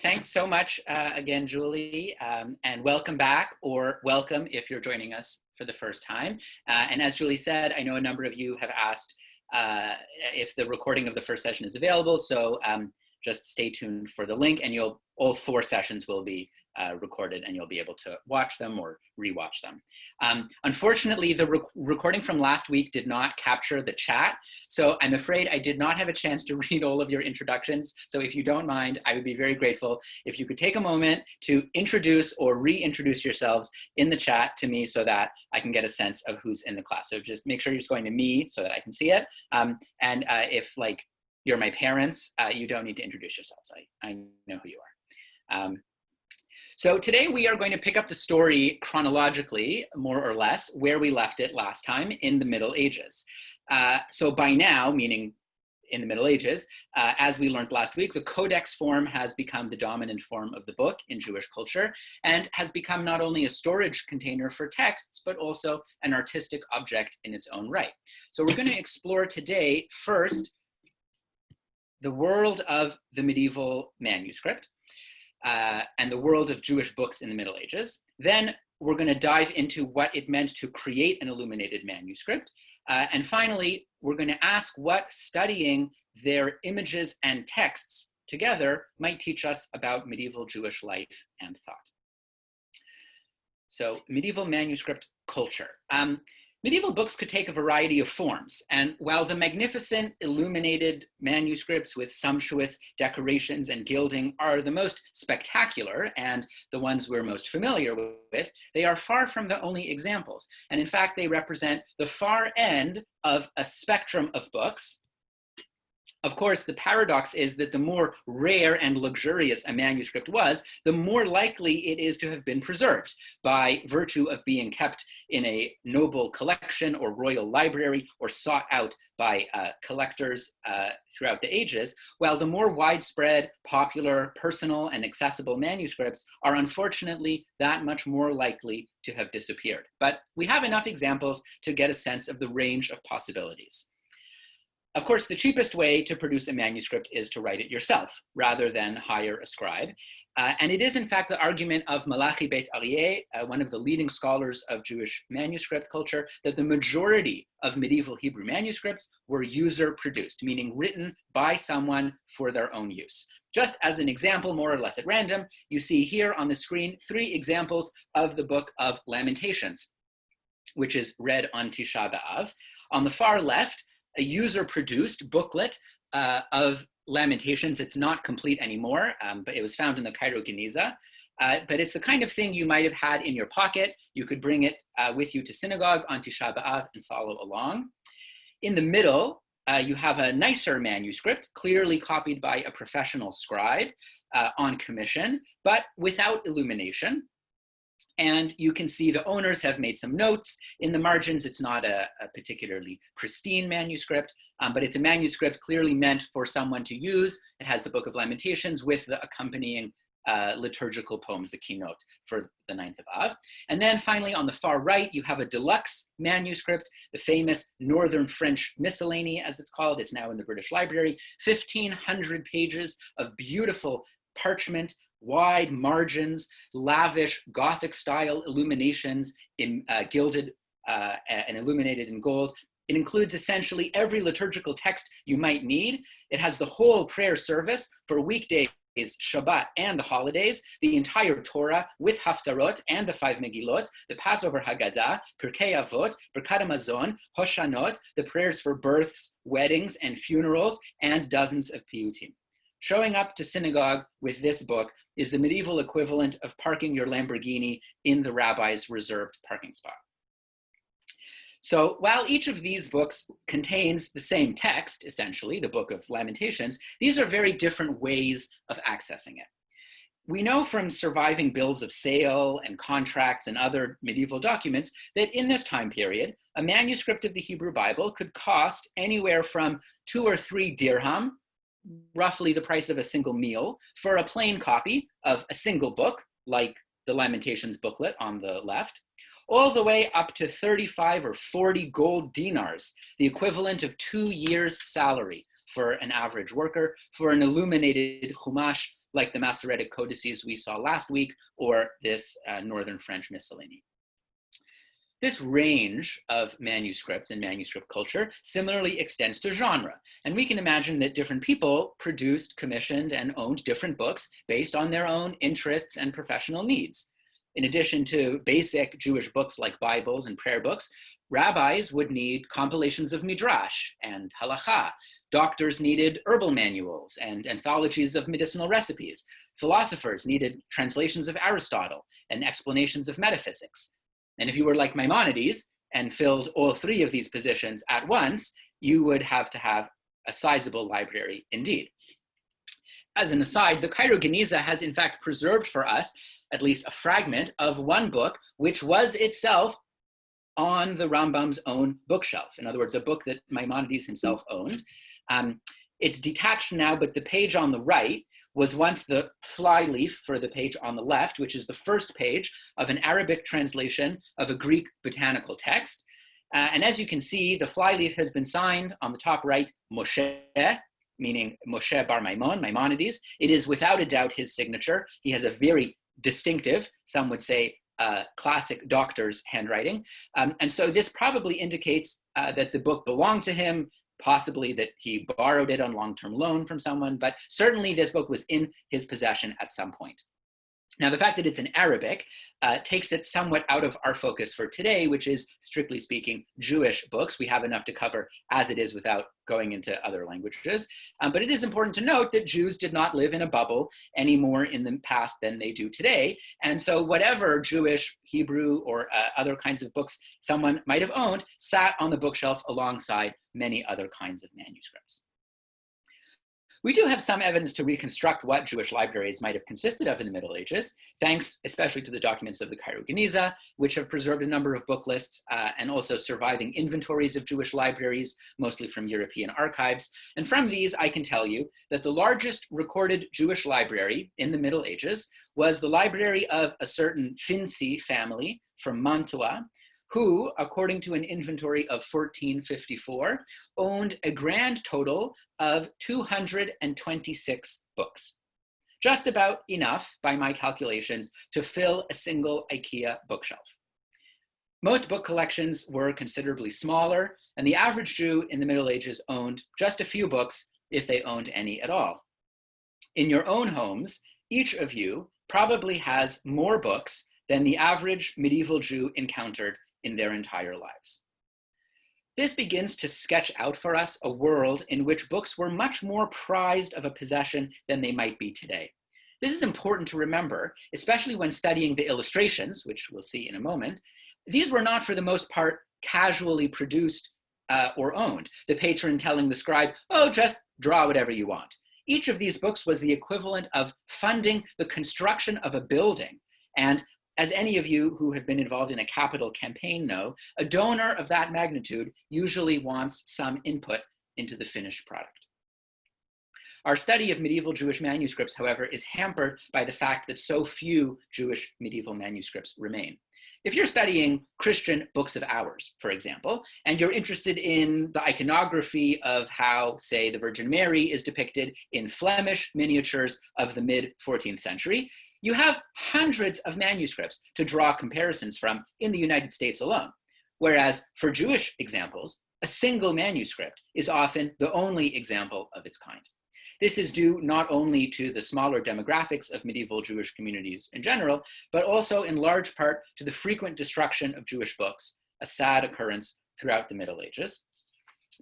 Thanks so much again, Julie, and welcome back, or welcome if you're joining us for the first time. And as Julie said, I know a number of you have asked if the recording of the first session is available, so just stay tuned for the link, and all 4 sessions will be recorded, and you'll be able to watch them or rewatch them. Unfortunately, the recording from last week did not capture the chat, so I'm afraid I did not have a chance to read all of your introductions. So if you don't mind, I would be very grateful if you could take a moment to introduce or reintroduce yourselves in the chat to me so that I can get a sense of who's in the class. So just make sure you're just going to me so that I can see it. And if like you're my parents, you don't need to introduce yourselves. I know who you are. So today we are going to pick up the story chronologically, more or less, where we left it last time in the Middle Ages. So by now, meaning in the Middle Ages, as we learned last week, the codex form has become the dominant form of the book in Jewish culture and has become not only a storage container for texts, but also an artistic object in its own right. So we're going to explore today, first, the world of the medieval manuscript. And the world of Jewish books in the Middle Ages. Then we're going to dive into what it meant to create an illuminated manuscript. And finally, we're going to ask what studying their images and texts together might teach us about medieval Jewish life and thought. So medieval manuscript culture. Medieval books could take a variety of forms, and while the magnificent illuminated manuscripts with sumptuous decorations and gilding are the most spectacular and the ones we're most familiar with, they are far from the only examples. And in fact, they represent the far end of a spectrum of books. Of course, the paradox is that the more rare and luxurious a manuscript was, the more likely it is to have been preserved by virtue of being kept in a noble collection or royal library or sought out by collectors throughout the ages, while the more widespread, popular, personal, and accessible manuscripts are unfortunately that much more likely to have disappeared. But we have enough examples to get a sense of the range of possibilities. Of course, the cheapest way to produce a manuscript is to write it yourself, rather than hire a scribe. And it is, in fact, the argument of Malachi Beit Aryeh, one of the leading scholars of Jewish manuscript culture, that the majority of medieval Hebrew manuscripts were user-produced, meaning written by someone for their own use. Just as an example, more or less at random, you see here on the screen 3 examples of the Book of Lamentations, which is read on Tisha B'Av. On the far left, a user-produced booklet of Lamentations. It's not complete anymore, but it was found in the Cairo Geniza. But it's the kind of thing you might have had in your pocket. You could bring it with you to synagogue on Tisha B'Av and follow along. In the middle, you have a nicer manuscript, clearly copied by a professional scribe on commission, but without illumination. And you can see the owners have made some notes in the margins. It's not a particularly pristine manuscript, but it's a manuscript clearly meant for someone to use. It has the Book of Lamentations with the accompanying liturgical poems, the keynote for the 9th of Av. And then finally, on the far right, you have a deluxe manuscript, the famous Northern French Miscellany, as it's called. It's now in the British Library, 1,500 pages of beautiful parchment, wide margins, lavish Gothic-style illuminations in gilded and illuminated in gold. It includes essentially every liturgical text you might need. It has the whole prayer service for weekdays, Shabbat, and the holidays, the entire Torah with Haftarot and the 5 Megillot, the Passover Haggadah, Pirkei Avot, Birkat Hamazon, Hoshanot, the prayers for births, weddings, and funerals, and dozens of piyutim. Showing up to synagogue with this book is the medieval equivalent of parking your Lamborghini in the rabbi's reserved parking spot. So while each of these books contains the same text, essentially, the Book of Lamentations, these are very different ways of accessing it. We know from surviving bills of sale and contracts and other medieval documents that in this time period, a manuscript of the Hebrew Bible could cost anywhere from 2 or 3 dirham, roughly the price of a single meal, for a plain copy of a single book, like the Lamentations booklet on the left, all the way up to 35 or 40 gold dinars, the equivalent of 2 years' salary for an average worker, for an illuminated Chumash like the Masoretic codices we saw last week, or this Northern French miscellany. This range of manuscript and manuscript culture similarly extends to genre, and we can imagine that different people produced, commissioned, and owned different books based on their own interests and professional needs. In addition to basic Jewish books like Bibles and prayer books, rabbis would need compilations of midrash and halacha. Doctors needed herbal manuals and anthologies of medicinal recipes. Philosophers needed translations of Aristotle and explanations of metaphysics. And if you were like Maimonides and filled all three of these positions at once, you would have to have a sizable library indeed. As an aside, the Cairo Geniza has in fact preserved for us at least a fragment of one book, which was itself on the Rambam's own bookshelf. In other words, a book that Maimonides himself owned. It's detached now, but the page on the right was once the flyleaf for the page on the left, which is the first page of an Arabic translation of a Greek botanical text. And as you can see, the flyleaf has been signed on the top right, Moshe, meaning Moshe Bar Maimon, Maimonides. It is without a doubt his signature. He has a very distinctive, some would say, classic doctor's handwriting. And so this probably indicates that the book belonged to him, possibly that he borrowed it on long-term loan from someone, but certainly this book was in his possession at some point. Now, the fact that it's in Arabic takes it somewhat out of our focus for today, which is, strictly speaking, Jewish books. We have enough to cover as it is without going into other languages. But it is important to note that Jews did not live in a bubble any more in the past than they do today. And so whatever Jewish, Hebrew, or other kinds of books someone might have owned sat on the bookshelf alongside many other kinds of manuscripts. We do have some evidence to reconstruct what Jewish libraries might have consisted of in the Middle Ages, thanks especially to the documents of the Cairo Geniza, which have preserved a number of book lists and also surviving inventories of Jewish libraries, mostly from European archives. And from these, I can tell you that the largest recorded Jewish library in the Middle Ages was the library of a certain Finzi family from Mantua, who, according to an inventory of 1454, owned a grand total of 226 books. Just about enough, by my calculations, to fill a single IKEA bookshelf. Most book collections were considerably smaller, and the average Jew in the Middle Ages owned just a few books, if they owned any at all. In your own homes, each of you probably has more books than the average medieval Jew encountered in their entire lives. This begins to sketch out for us a world in which books were much more prized of a possession than they might be today. This is important to remember, especially when studying the illustrations, which we'll see in a moment. These were not, for the most part, casually produced or owned, the patron telling the scribe, oh, just draw whatever you want. Each of these books was the equivalent of funding the construction of a building. And as any of you who have been involved in a capital campaign know, a donor of that magnitude usually wants some input into the finished product. Our study of medieval Jewish manuscripts, however, is hampered by the fact that so few Jewish medieval manuscripts remain. If you're studying Christian books of hours, for example, and you're interested in the iconography of how, say, the Virgin Mary is depicted in Flemish miniatures of the mid-14th century, you have hundreds of manuscripts to draw comparisons from in the United States alone. Whereas for Jewish examples, a single manuscript is often the only example of its kind. This is due not only to the smaller demographics of medieval Jewish communities in general, but also in large part to the frequent destruction of Jewish books, a sad occurrence throughout the Middle Ages.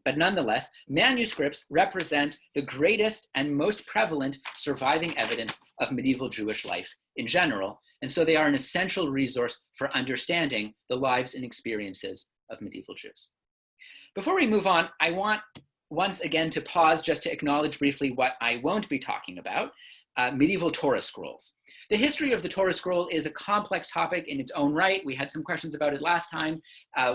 But nonetheless, manuscripts represent the greatest and most prevalent surviving evidence of medieval Jewish life in general, and so they are an essential resource for understanding the lives and experiences of medieval Jews. Before we move on, I want once again to pause just to acknowledge briefly what I won't be talking about, medieval Torah scrolls. The history of the Torah scroll is a complex topic in its own right. We had some questions about it last time.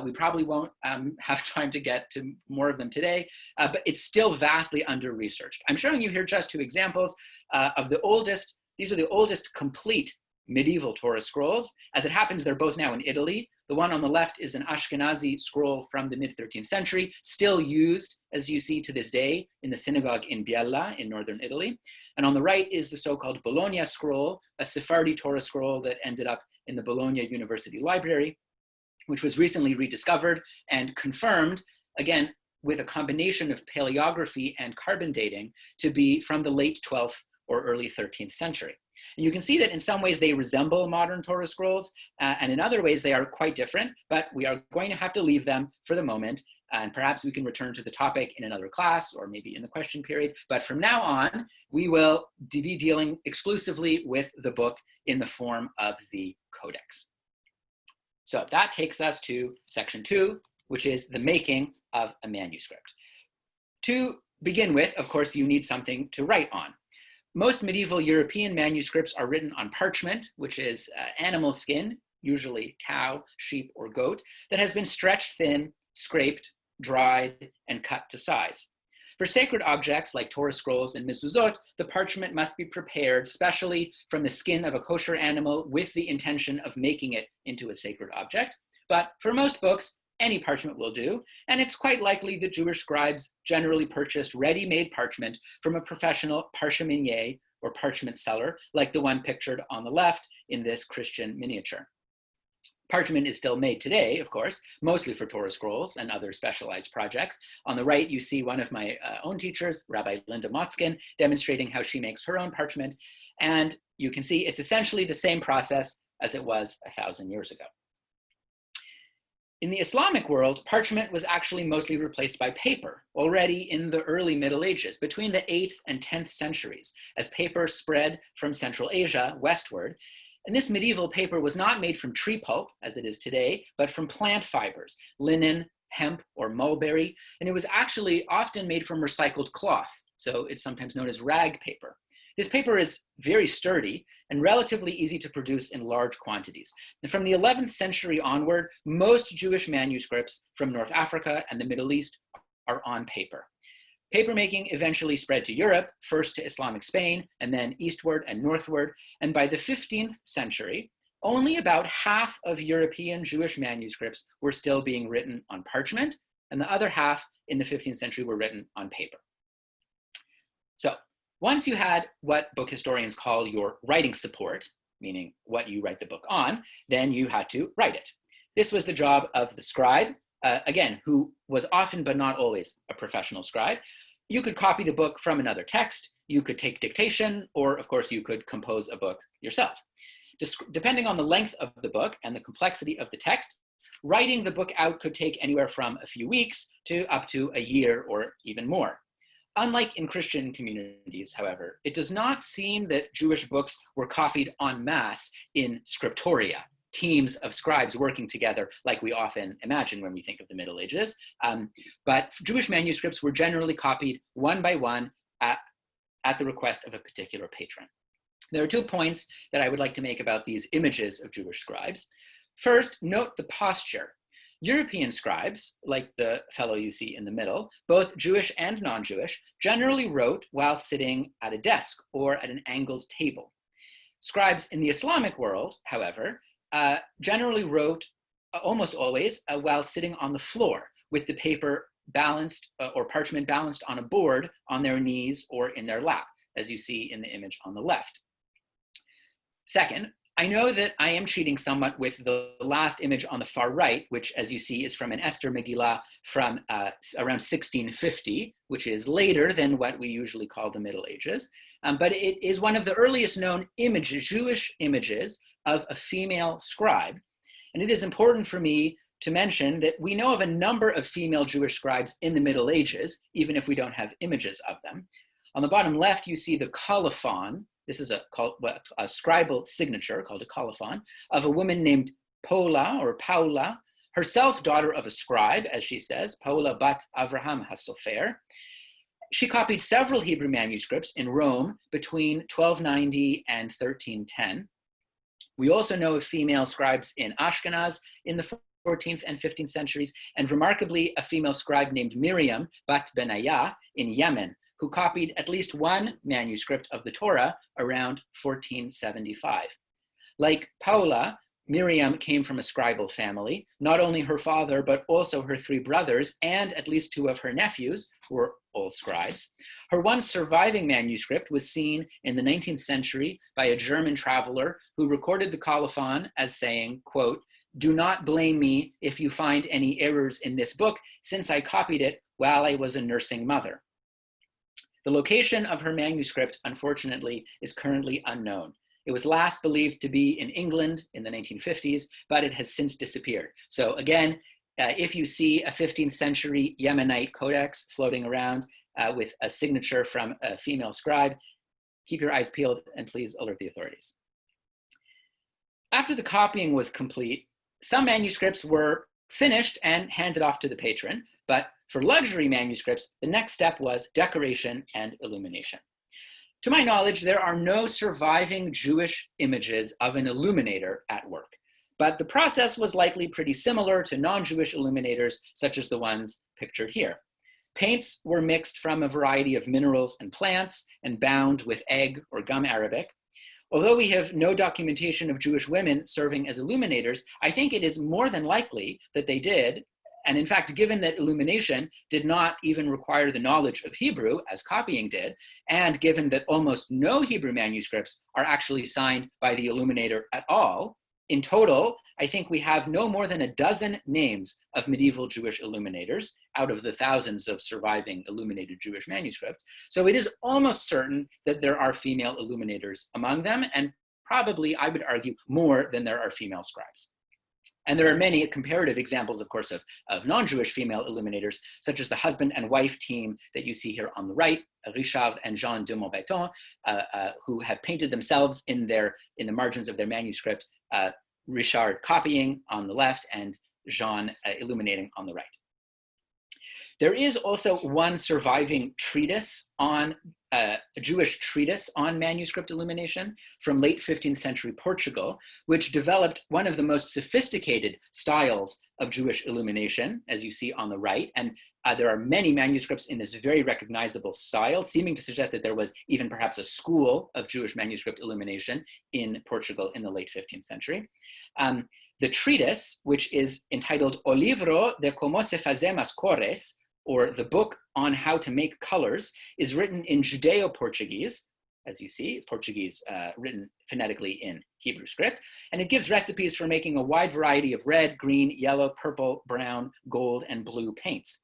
We probably won't have time to get to more of them today, but it's still vastly under-researched. I'm showing you here just two examples of the oldest. These are the oldest complete medieval Torah scrolls. As it happens, they're both now in Italy. The one on the left is an Ashkenazi scroll from the mid-13th century, still used, as you see to this day, in the synagogue in Biella in northern Italy. And on the right is the so-called Bologna scroll, a Sephardi Torah scroll that ended up in the Bologna University Library, which was recently rediscovered and confirmed, again, with a combination of paleography and carbon dating, to be from the late 12th or early 13th century. And you can see that in some ways they resemble modern Torah scrolls, and in other ways they are quite different, but we are going to have to leave them for the moment, and perhaps we can return to the topic in another class or maybe in the question period. But from now on, we will be dealing exclusively with the book in the form of the codex. So that takes us to section 2, which is the making of a manuscript. To begin with, of course, you need something to write on. Most medieval European manuscripts are written on parchment, which is animal skin, usually cow, sheep, or goat, that has been stretched thin, scraped, dried, and cut to size. For sacred objects like Torah scrolls and mezuzot, the parchment must be prepared specially from the skin of a kosher animal with the intention of making it into a sacred object. But for most books, any parchment will do, and it's quite likely that Jewish scribes generally purchased ready-made parchment from a professional parcheminier or parchment seller, like the one pictured on the left in this Christian miniature. Parchment is still made today, of course, mostly for Torah scrolls and other specialized projects. On the right, you see one of my own teachers, Rabbi Linda Motzkin, demonstrating how she makes her own parchment. And you can see it's essentially the same process as it was 1,000 years ago. In the Islamic world, parchment was actually mostly replaced by paper already in the early Middle Ages, between the 8th and 10th centuries, as paper spread from Central Asia westward. And this medieval paper was not made from tree pulp, as it is today, but from plant fibers, linen, hemp, or mulberry, and it was actually often made from recycled cloth, so it's sometimes known as rag paper. This paper is very sturdy and relatively easy to produce in large quantities. And from the 11th century onward, most Jewish manuscripts from North Africa and the Middle East are on paper. Papermaking eventually spread to Europe, first to Islamic Spain, and then eastward and northward. And by the 15th century, only about half of European Jewish manuscripts were still being written on parchment, and the other half in the 15th century were written on paper. So, once you had what book historians call your writing support, meaning what you write the book on, then you had to write it. This was the job of the scribe, again, who was often but not always a professional scribe. You could copy the book from another text, you could take dictation, or of course you could compose a book yourself. Depending on the length of the book and the complexity of the text, writing the book out could take anywhere from a few weeks to up to a year or even more. Unlike in Christian communities, however, it does not seem that Jewish books were copied en masse in scriptoria, teams of scribes working together like we often imagine when we think of the Middle Ages. But Jewish manuscripts were generally copied one by one at the request of a particular patron. There are 2 points that I would like to make about these images of Jewish scribes. First, note the posture. European scribes, like the fellow you see in the middle, both Jewish and non-Jewish, generally wrote while sitting at a desk or at an angled table. Scribes in the Islamic world, however, generally wrote almost always while sitting on the floor with the paper balanced or parchment balanced on a board on their knees or in their lap, as you see in the image on the left. Second, I know that I am cheating somewhat with the last image on the far right, which, as you see, is from an Esther Megillah from around 1650, which is later than what we usually call the Middle Ages. But it is one of the earliest known images, Jewish images of a female scribe. And it is important for me to mention that we know of a number of female Jewish scribes in the Middle Ages, even if we don't have images of them. On the bottom left, you see the colophon. This is a scribal signature called a colophon of a woman named Paula, herself daughter of a scribe, as she says, Paula bat Avraham HaSofer. She copied several Hebrew manuscripts in Rome between 1290 and 1310. We also know of female scribes in Ashkenaz in the 14th and 15th centuries, and remarkably, a female scribe named Miriam bat Benayah in Yemen, who copied at least one manuscript of the Torah around 1475. Like Paula, Miriam came from a scribal family. Not only her father, but also her three brothers and at least two of her nephews were all scribes. Her one surviving manuscript was seen in the 19th century by a German traveler who recorded the colophon as saying, quote, "Do not blame me if you find any errors in this book, since I copied it while I was a nursing mother." The location of her manuscript, unfortunately, is currently unknown. It was last believed to be in England in the 1950s, but it has since disappeared. So again, if you see a 15th century Yemenite codex floating around with a signature from a female scribe, keep your eyes peeled and please alert the authorities. After the copying was complete, some manuscripts were finished and handed off to the patron, but for luxury manuscripts, the next step was decoration and illumination. To my knowledge, there are no surviving Jewish images of an illuminator at work, but the process was likely pretty similar to non-Jewish illuminators, such as the ones pictured here. Paints were mixed from a variety of minerals and plants and bound with egg or gum arabic. Although we have no documentation of Jewish women serving as illuminators, I think it is more than likely that they did. And in fact, given that illumination did not even require the knowledge of Hebrew, as copying did, and given that almost no Hebrew manuscripts are actually signed by the illuminator at all, in total, I think we have no more than a dozen names of medieval Jewish illuminators out of the thousands of surviving illuminated Jewish manuscripts. So it is almost certain that there are female illuminators among them, and probably, I would argue, more than there are female scribes. And there are many comparative examples, of course, of non-Jewish female illuminators, such as the husband and wife team that you see here on the right, Richard and Jean de Montbéton, who have painted themselves in the margins of their manuscript, Richard copying on the left and Jean illuminating on the right. There is also one surviving treatise on a Jewish treatise on manuscript illumination from late 15th century Portugal, which developed one of the most sophisticated styles of Jewish illumination, as you see on the right. And there are many manuscripts in this very recognizable style, seeming to suggest that there was even perhaps a school of Jewish manuscript illumination in Portugal in the late 15th century. The treatise, which is entitled O Livro de Como se Fazem as Cores, or the book on how to make colors, is written in Judeo-Portuguese, as you see, Portuguese written phonetically in Hebrew script, and it gives recipes for making a wide variety of red, green, yellow, purple, brown, gold, and blue paints.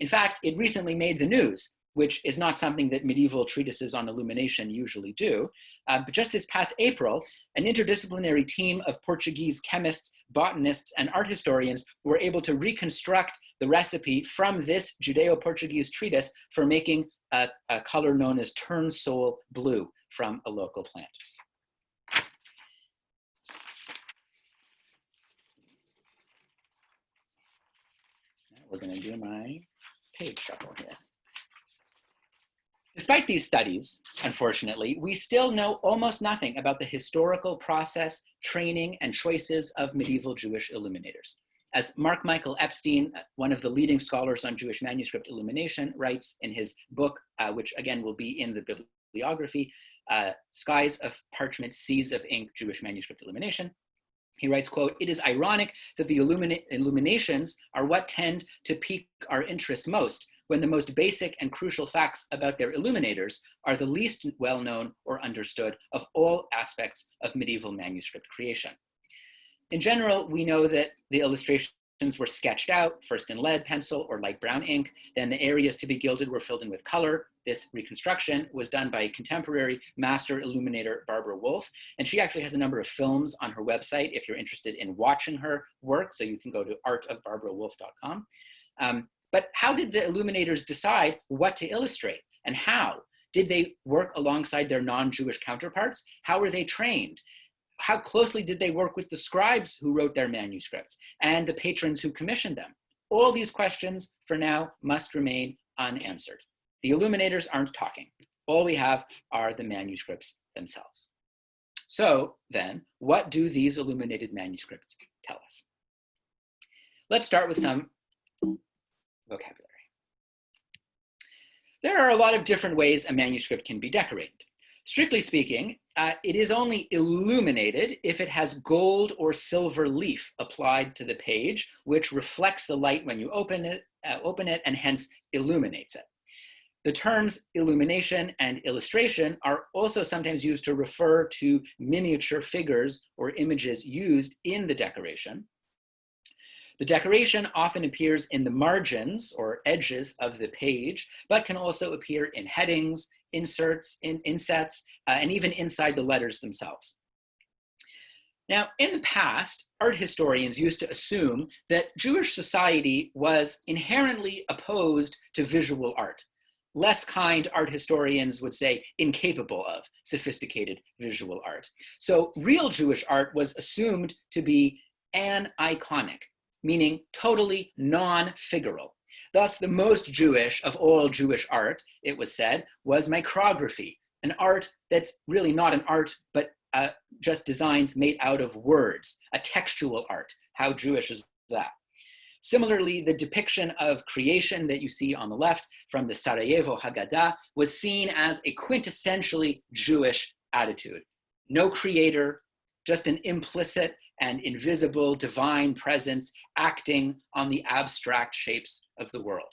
In fact, it recently made the news, which is not something that medieval treatises on illumination usually do. But just this past April, an interdisciplinary team of Portuguese chemists, botanists, and art historians were able to reconstruct the recipe from this Judeo-Portuguese treatise for making a color known as turnsole blue from a local plant. Now we're going to do my page shuffle here. Despite these studies, unfortunately, we still know almost nothing about the historical process, training, and choices of medieval Jewish illuminators. As Mark Michael Epstein, one of the leading scholars on Jewish manuscript illumination, writes in his book, which again will be in the bibliography, Skies of Parchment, Seas of Ink, Jewish Manuscript Illumination. He writes, quote, "It is ironic that the illuminations are what tend to pique our interest most, when the most basic and crucial facts about their illuminators are the least well-known or understood of all aspects of medieval manuscript creation." In general, we know that the illustrations were sketched out, first in lead pencil or light brown ink, then the areas to be gilded were filled in with color. This reconstruction was done by contemporary master illuminator Barbara Wolf, and she actually has a number of films on her website if you're interested in watching her work, so you can go to artofbarbarawolf.com. But how did the illuminators decide what to illustrate, and how? Did they work alongside their non-Jewish counterparts? How were they trained? How closely did they work with the scribes who wrote their manuscripts and the patrons who commissioned them? All these questions, for now, must remain unanswered. The illuminators aren't talking. All we have are the manuscripts themselves. So then, what do these illuminated manuscripts tell us? Let's start with some vocabulary. There are a lot of different ways a manuscript can be decorated. Strictly speaking, it is only illuminated if it has gold or silver leaf applied to the page, which reflects the light when you open it and hence illuminates it. The terms illumination and illustration are also sometimes used to refer to miniature figures or images used in the decoration. The decoration often appears in the margins or edges of the page, but can also appear in headings, inserts, insets, and even inside the letters themselves. Now, in the past, art historians used to assume that Jewish society was inherently opposed to visual art. Less kind art historians would say incapable of sophisticated visual art. So real Jewish art was assumed to be aniconic, meaning totally non-figural. Thus, the most Jewish of all Jewish art, it was said, was micrography, an art that's really not an art, but just designs made out of words, a textual art. How Jewish is that? Similarly, the depiction of creation that you see on the left from the Sarajevo Haggadah was seen as a quintessentially Jewish attitude. No creator, just an implicit and invisible divine presence acting on the abstract shapes of the world.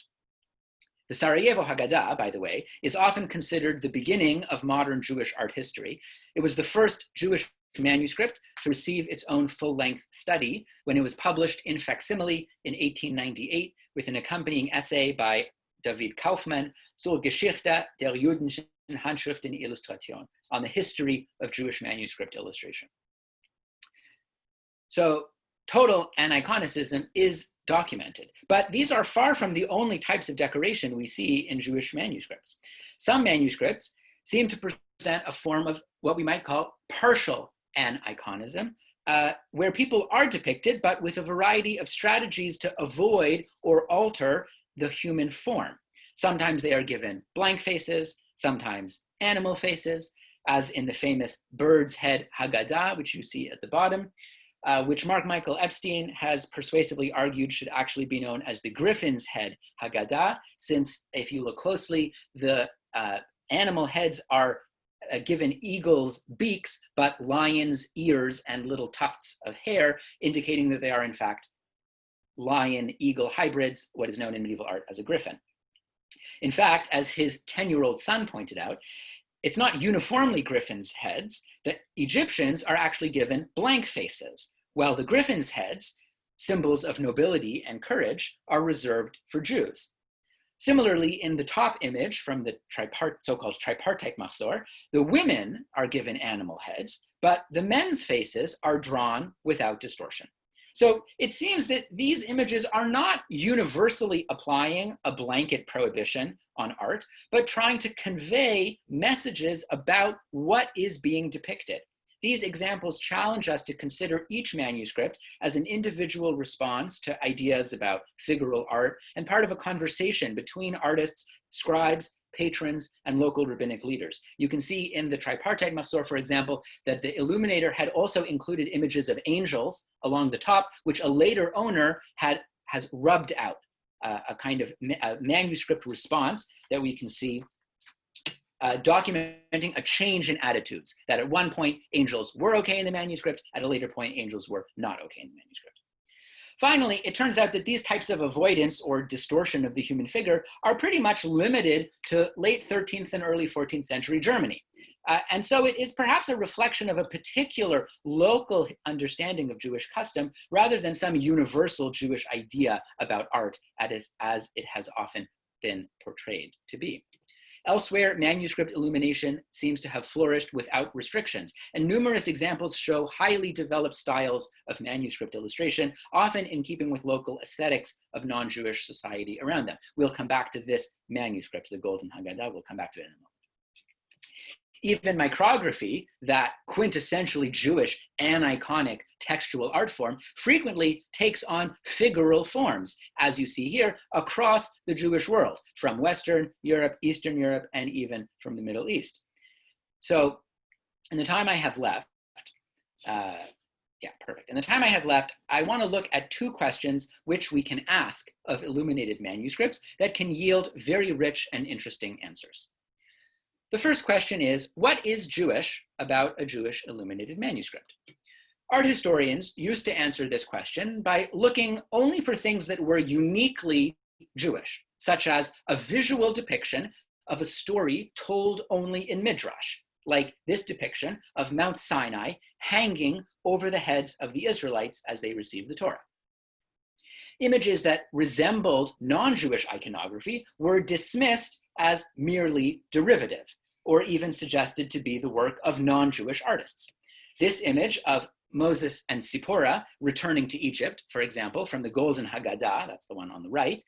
The Sarajevo Haggadah, by the way, is often considered the beginning of modern Jewish art history. It was the first Jewish manuscript to receive its own full-length study when it was published in facsimile in 1898 with an accompanying essay by David Kaufmann, Zur Geschichte der jüdischen Handschriften Illustration, on the history of Jewish manuscript illustration. So total aniconicism is documented, but these are far from the only types of decoration we see in Jewish manuscripts. Some manuscripts seem to present a form of what we might call partial aniconism, where people are depicted, but with a variety of strategies to avoid or alter the human form. Sometimes they are given blank faces, sometimes animal faces, as in the famous bird's head Haggadah, which you see at the bottom, which Mark Michael Epstein has persuasively argued should actually be known as the griffin's head Haggadah, since if you look closely, the animal heads are given eagles' beaks, but lions' ears and little tufts of hair, indicating that they are in fact lion-eagle hybrids, what is known in medieval art as a griffin. In fact, as his 10-year-old son pointed out, it's not uniformly griffins' heads. The Egyptians are actually given blank faces, while the griffins' heads, symbols of nobility and courage, are reserved for Jews. Similarly, in the top image from the so-called tripartite mahzor, the women are given animal heads, but the men's faces are drawn without distortion. So it seems that these images are not universally applying a blanket prohibition on art, but trying to convey messages about what is being depicted. These examples challenge us to consider each manuscript as an individual response to ideas about figural art and part of a conversation between artists, scribes, patrons, and local rabbinic leaders. You can see in the tripartite mahzor, for example, that the illuminator had also included images of angels along the top, which a later owner has rubbed out, a kind of manuscript response that we can see documenting a change in attitudes, that at one point angels were okay in the manuscript, at a later point angels were not okay in the manuscript. Finally, it turns out that these types of avoidance or distortion of the human figure are pretty much limited to late 13th and early 14th century Germany. And so it is perhaps a reflection of a particular local understanding of Jewish custom rather than some universal Jewish idea about art as it has often been portrayed to be. Elsewhere, manuscript illumination seems to have flourished without restrictions, and numerous examples show highly developed styles of manuscript illustration, often in keeping with local aesthetics of non-Jewish society around them. We'll come back to this manuscript, the Golden Haggadah, we'll come back to it in a moment. Even micrography, that quintessentially Jewish aniconic textual art form, frequently takes on figural forms, as you see here, across the Jewish world, from Western Europe, Eastern Europe, and even from the Middle East. So in the time I have left, In the time I have left, I want to look at two questions which we can ask of illuminated manuscripts that can yield very rich and interesting answers. The first question is, what is Jewish about a Jewish illuminated manuscript? Art historians used to answer this question by looking only for things that were uniquely Jewish, such as a visual depiction of a story told only in Midrash, like this depiction of Mount Sinai hanging over the heads of the Israelites as they received the Torah. Images that resembled non-Jewish iconography were dismissed as merely derivative, or even suggested to be the work of non-Jewish artists. This image of Moses and Zipporah returning to Egypt, for example, from the Golden Haggadah, that's the one on the right,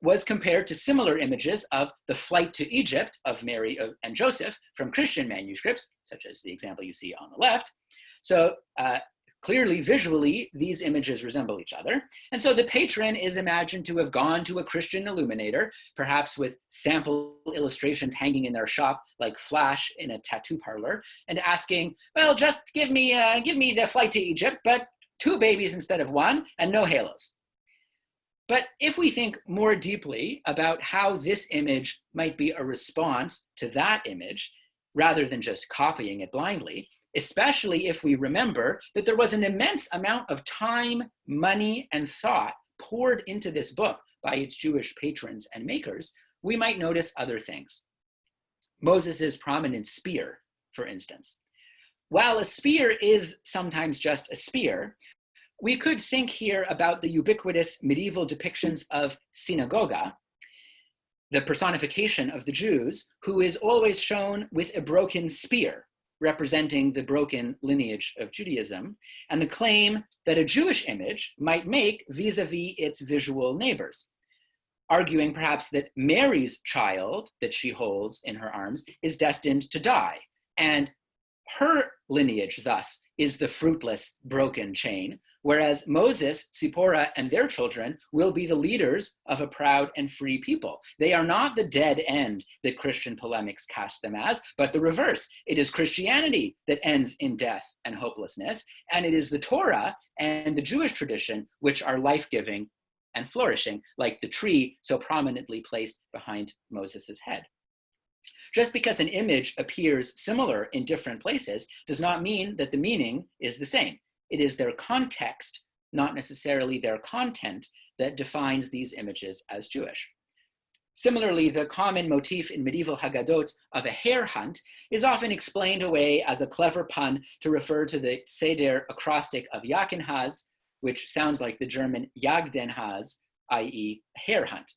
was compared to similar images of the flight to Egypt of Mary and Joseph from Christian manuscripts, such as the example you see on the left. So clearly, visually, these images resemble each other. And so the patron is imagined to have gone to a Christian illuminator, perhaps with sample illustrations hanging in their shop, like Flash in a tattoo parlor, and asking, well, just give me the flight to Egypt, but 2 babies instead of 1, and no halos. But if we think more deeply about how this image might be a response to that image, rather than just copying it blindly, especially if we remember that there was an immense amount of time, money, and thought poured into this book by its Jewish patrons and makers, we might notice other things. Moses' prominent spear, for instance. While a spear is sometimes just a spear, we could think here about the ubiquitous medieval depictions of synagoga, the personification of the Jews, who is always shown with a broken spear, representing the broken lineage of Judaism, and the claim that a Jewish image might make vis-a-vis its visual neighbors, arguing perhaps that Mary's child that she holds in her arms is destined to die, and her lineage thus is the fruitless, broken chain, whereas Moses, Zipporah, and their children will be the leaders of a proud and free people. They are not the dead end that Christian polemics cast them as, but the reverse. It is Christianity that ends in death and hopelessness, and it is the Torah and the Jewish tradition which are life-giving and flourishing, like the tree so prominently placed behind Moses' head. Just because an image appears similar in different places does not mean that the meaning is the same. It is their context, not necessarily their content, that defines these images as Jewish. Similarly, the common motif in medieval Haggadot of a hare hunt is often explained away as a clever pun to refer to the Seder acrostic of Jagdhans, which sounds like the German Jagdenhas, i.e. hare hunt.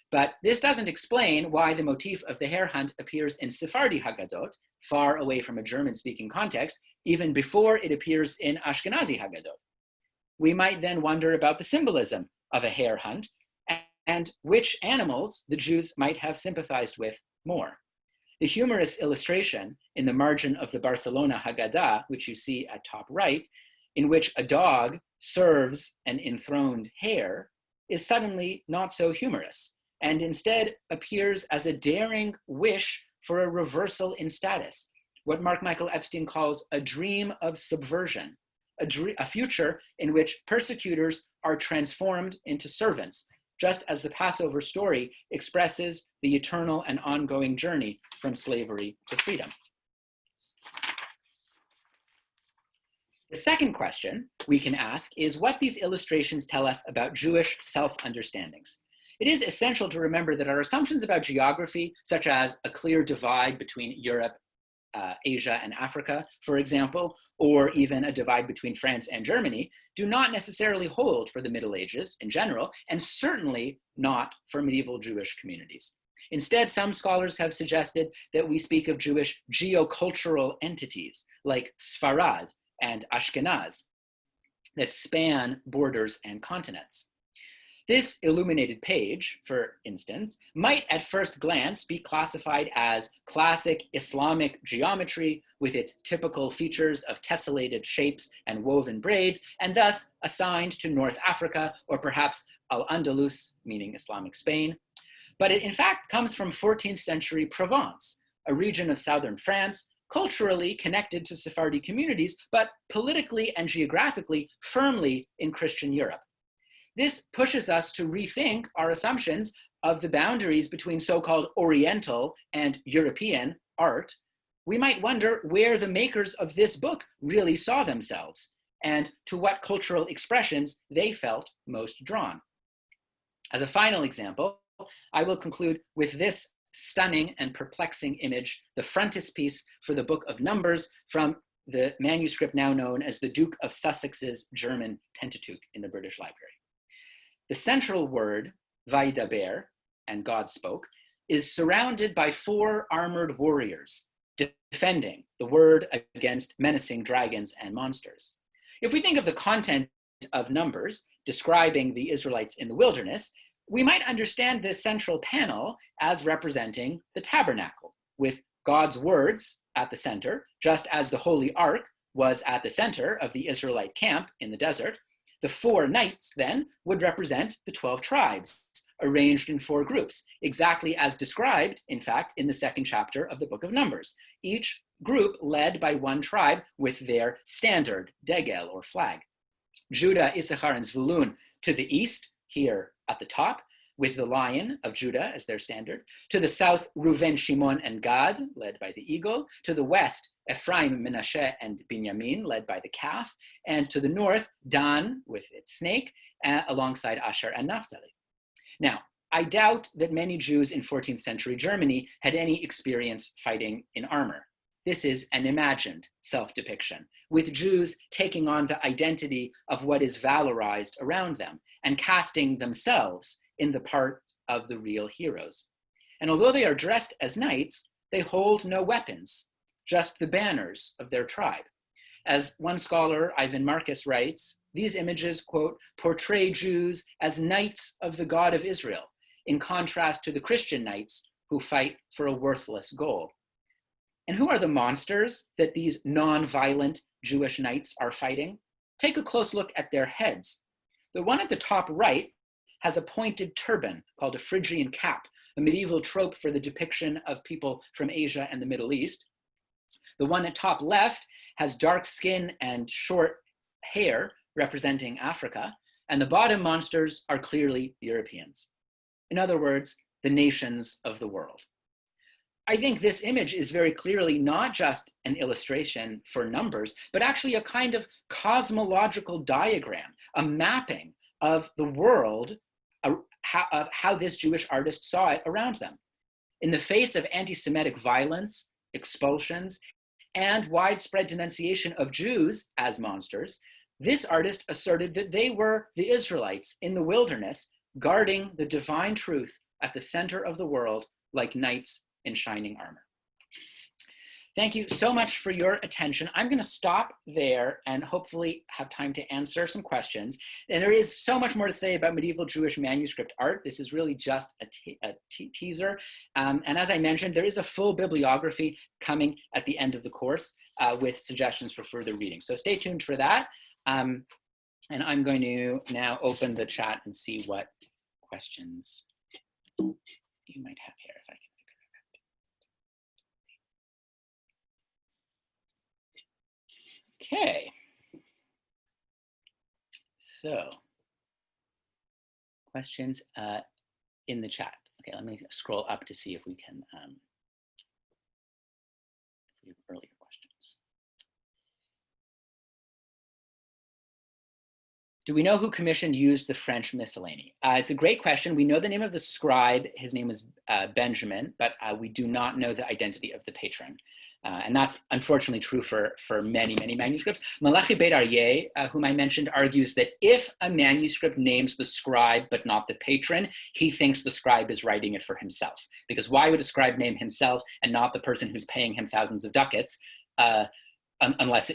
But this doesn't explain why the motif of the hare hunt appears in Sephardi Haggadot, far away from a German-speaking context, even before it appears in Ashkenazi Haggadot. We might then wonder about the symbolism of a hare hunt and which animals the Jews might have sympathized with more. The humorous illustration in the margin of the Barcelona Haggadah, which you see at top right, in which a dog serves an enthroned hare, is suddenly not so humorous, and instead appears as a daring wish for a reversal in status, what Mark Michael Epstein calls a dream of subversion, a future in which persecutors are transformed into servants, just as the Passover story expresses the eternal and ongoing journey from slavery to freedom. The second question we can ask is what these illustrations tell us about Jewish self-understandings. It is essential to remember that our assumptions about geography, such as a clear divide between Europe, Asia, and Africa, for example, or even a divide between France and Germany, do not necessarily hold for the Middle Ages in general, and certainly not for medieval Jewish communities. Instead, some scholars have suggested that we speak of Jewish geocultural entities like Sfarad and Ashkenaz that span borders and continents. This illuminated page, for instance, might at first glance be classified as classic Islamic geometry with its typical features of tessellated shapes and woven braids, and thus assigned to North Africa or perhaps Al-Andalus, meaning Islamic Spain. But it in fact comes from 14th century Provence, a region of southern France, culturally connected to Sephardi communities, but politically and geographically firmly in Christian Europe. This pushes us to rethink our assumptions of the boundaries between so-called Oriental and European art, we might wonder where the makers of this book really saw themselves and to what cultural expressions they felt most drawn. As a final example, I will conclude with this stunning and perplexing image, the frontispiece for the Book of Numbers from the manuscript now known as the Duke of Sussex's German Pentateuch in the British Library. The central word, Vaidaber, and God spoke, is surrounded by 4 armored warriors defending the word against menacing dragons and monsters. If we think of the content of Numbers describing the Israelites in the wilderness, we might understand this central panel as representing the tabernacle, with God's words at the center, just as the Holy Ark was at the center of the Israelite camp in the desert. The 4 knights then would represent the 12 tribes, arranged in 4 groups, exactly as described, in fact, in the 2nd chapter of the book of Numbers, each group led by one tribe with their standard, degel, or flag. Judah, Issachar, and Zvulun to the east, here at the top, with the lion of Judah as their standard. To the south, Reuven, Shimon, and Gad, led by the eagle. To the west, Ephraim, Menashe, and Binyamin, led by the calf. And to the north, Dan, with its snake, alongside Asher and Naphtali. Now, I doubt that many Jews in 14th century Germany had any experience fighting in armor. This is an imagined self-depiction, with Jews taking on the identity of what is valorized around them and casting themselves in the part of the real heroes. And although they are dressed as knights, they hold no weapons, just the banners of their tribe. As one scholar, Ivan Marcus, writes, these images, quote, portray Jews as knights of the God of Israel, in contrast to the Christian knights who fight for a worthless goal. And who are the monsters that these non-violent Jewish knights are fighting? Take a close look at their heads. The one at the top right has a pointed turban called a Phrygian cap, a medieval trope for the depiction of people from Asia and the Middle East. The one at top left has dark skin and short hair representing Africa, and the bottom monsters are clearly Europeans. In other words, the nations of the world. I think this image is very clearly not just an illustration for Numbers, but actually a kind of cosmological diagram, a mapping of the world, of how this Jewish artist saw it around them. In the face of anti-Semitic violence, expulsions, and widespread denunciation of Jews as monsters, this artist asserted that they were the Israelites in the wilderness, guarding the divine truth at the center of the world like knights in shining armor. Thank you so much for your attention. I'm going to stop there and hopefully have time to answer some questions. And there is so much more to say about medieval Jewish manuscript art. This is really just a teaser. And as I mentioned, there is a full bibliography coming at the end of the course with suggestions for further reading. So stay tuned for that. And I'm going to now open the chat and see what questions you might have here, if I can. Okay, so questions in the chat. Okay, let me scroll up to see if we can if we have earlier questions. Do we know who commissioned used the French miscellany? It's a great question. We know the name of the scribe. His name was Benjamin, but we do not know the identity of the patron. And that's unfortunately true for many, many manuscripts. Malachi Beit Aryeh, whom I mentioned, argues that if a manuscript names the scribe but not the patron, he thinks the scribe is writing it for himself. Because why would a scribe name himself and not the person who's paying him thousands of ducats, unless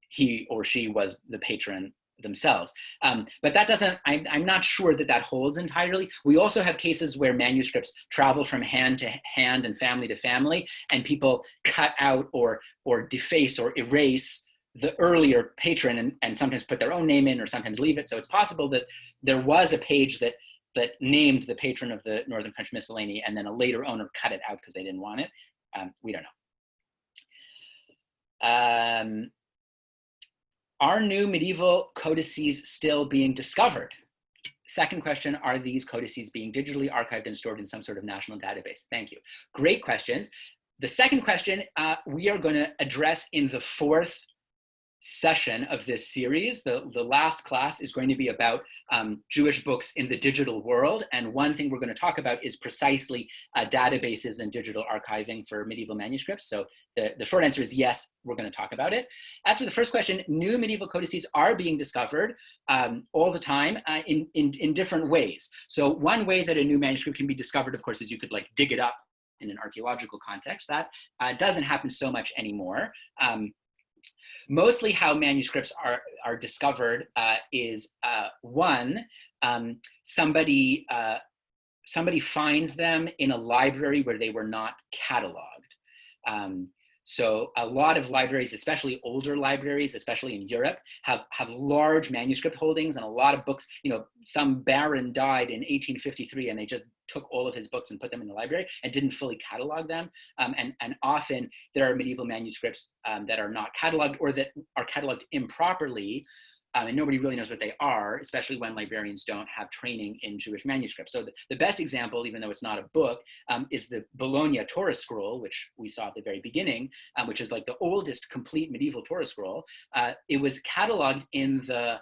he or she was the patron themselves. But that doesn't, I'm not sure that that holds entirely. We also have cases where manuscripts travel from hand to hand and family to family, and people cut out or deface or erase the earlier patron and sometimes put their own name in or sometimes leave it. So it's possible that there was a page that named the patron of the Northern French Miscellany and then a later owner cut it out because they didn't want it. We don't know. Are new medieval codices still being discovered? Second question, are these codices being digitally archived and stored in some sort of national database? Thank you. Great questions. The second question we are going to address in the fourth session of this series. The last class is going to be about Jewish books in the digital world. And one thing we're going to talk about is precisely databases and digital archiving for medieval manuscripts. So the short answer is yes, we're going to talk about it. As for the first question, new medieval codices are being discovered all the time in different ways. So one way that a new manuscript can be discovered, of course, is you could like dig it up in an archaeological context. That doesn't happen so much anymore. Mostly how manuscripts are discovered is one, somebody finds them in a library where they were not cataloged. So a lot of libraries, especially older libraries, especially in Europe, have large manuscript holdings and a lot of books. You know, some baron died in 1853 and they just took all of his books and put them in the library and didn't fully catalog them. And often there are medieval manuscripts that are not cataloged or that are cataloged improperly. And nobody really knows what they are, especially when librarians don't have training in Jewish manuscripts. So the best example, even though it's not a book, is the Bologna Torah scroll, which we saw at the very beginning, which is like the oldest complete medieval Torah scroll. It was cataloged in the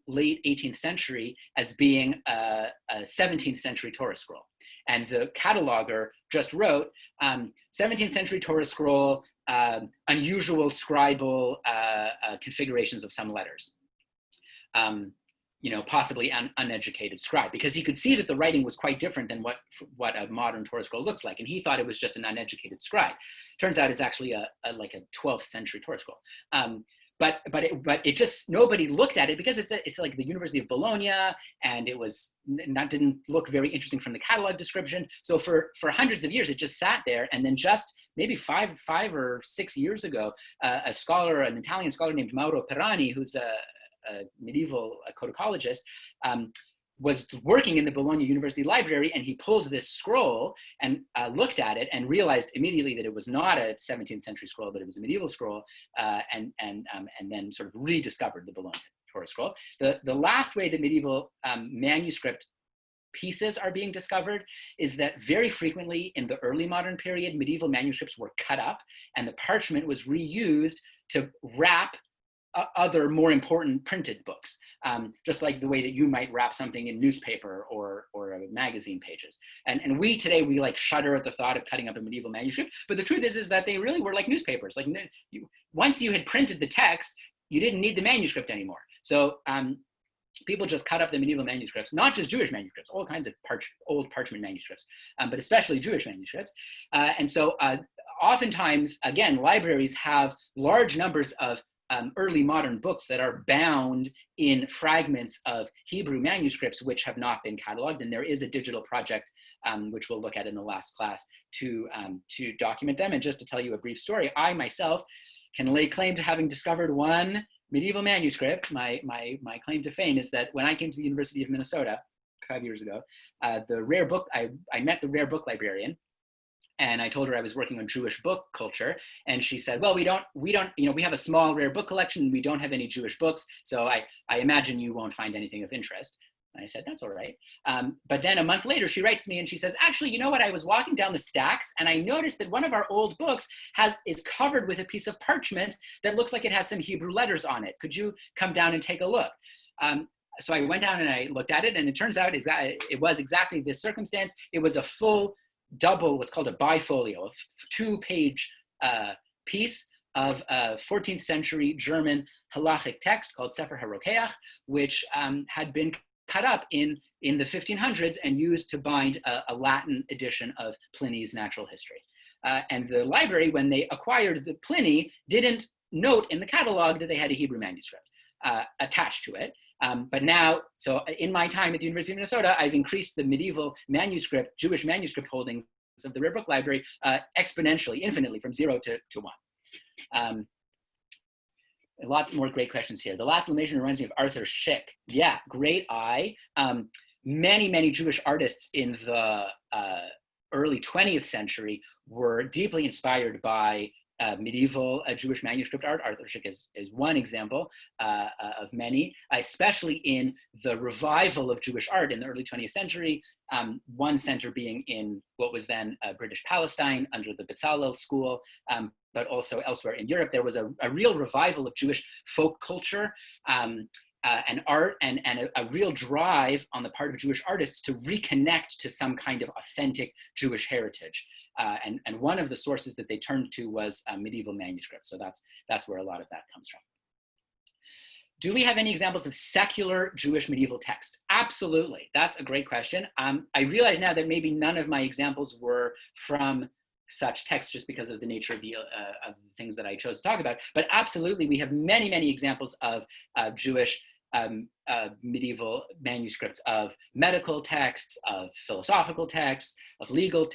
late 18th century as being a 17th century Torah scroll. And the cataloger just wrote 17th century Torah scroll, unusual scribal configurations of some letters. You know, possibly an uneducated scribe, because he could see that the writing was quite different than what a modern Torah scroll looks like, and he thought it was just an uneducated scribe. Turns out it's actually like a 12th century Torah scroll. But it just, nobody looked at it because it's like the University of Bologna, and it was didn't look very interesting from the catalog description. So for hundreds of years, it just sat there. And then just maybe five or 6 years ago, an Italian scholar named Mauro Perani, who's a medieval codicologist, was working in the Bologna University Library, and he pulled this scroll and looked at it and realized immediately that it was not a 17th century scroll, but it was a medieval scroll, and then sort of rediscovered the Bologna Torah scroll. The last way that medieval manuscript pieces are being discovered is that very frequently in the early modern period, medieval manuscripts were cut up and the parchment was reused to wrap other more important printed books, just like the way that you might wrap something in newspaper or magazine pages. And we today, we like shudder at the thought of cutting up a medieval manuscript, but the truth is that they really were like newspapers. Like once you had printed the text, you didn't need the manuscript anymore. So people just cut up the medieval manuscripts, not just Jewish manuscripts, all kinds of old parchment manuscripts, but especially Jewish manuscripts. And so oftentimes, again, libraries have large numbers of early modern books that are bound in fragments of Hebrew manuscripts which have not been cataloged. And there is a digital project, which we'll look at in the last class, to document them. And just to tell you a brief story, I myself can lay claim to having discovered one medieval manuscript. My claim to fame is that when I came to the University of Minnesota 5 years ago, I met the rare book librarian. And I told her I was working on Jewish book culture, and she said, "Well, we don't, you know, we have a small rare book collection, and we don't have any Jewish books, so I imagine you won't find anything of interest." And I said, "That's all right." But then a month later, she writes me and she says, "Actually, you know what? I was walking down the stacks, and I noticed that one of our old books is covered with a piece of parchment that looks like it has some Hebrew letters on it. Could you come down and take a look?" So I went down and I looked at it, and it turns out it was exactly this circumstance. It was a full double, what's called a bifolio, a 2-page piece of a 14th century German halachic text called Sefer HaRokeach, which had been cut up in the 1500s and used to bind a Latin edition of Pliny's Natural History. And the library, when they acquired the Pliny, didn't note in the catalog that they had a Hebrew manuscript attached to it. But now, so in my time at the University of Minnesota, I've increased the medieval manuscript, Jewish manuscript holdings of the Rare Book Library exponentially, infinitely, from 0 to 1. Lots more great questions here. The last elimination reminds me of Arthur Szyk. Yeah, great eye. Many Jewish artists in the early 20th century were deeply inspired by medieval Jewish manuscript art. Arthur Szyk is one example of many, especially in the revival of Jewish art in the early 20th century, one center being in what was then British Palestine under the Bezalel school, but also elsewhere in Europe. There was a real revival of Jewish folk culture and art, and a real drive on the part of Jewish artists to reconnect to some kind of authentic Jewish heritage. And one of the sources that they turned to was medieval manuscripts. So that's where a lot of that comes from. Do we have any examples of secular Jewish medieval texts? Absolutely. That's a great question. I realize now that maybe none of my examples were from such texts just because of the nature of the things that I chose to talk about. But absolutely, we have many, many examples of Jewish medieval manuscripts of medical texts, of philosophical texts, of legal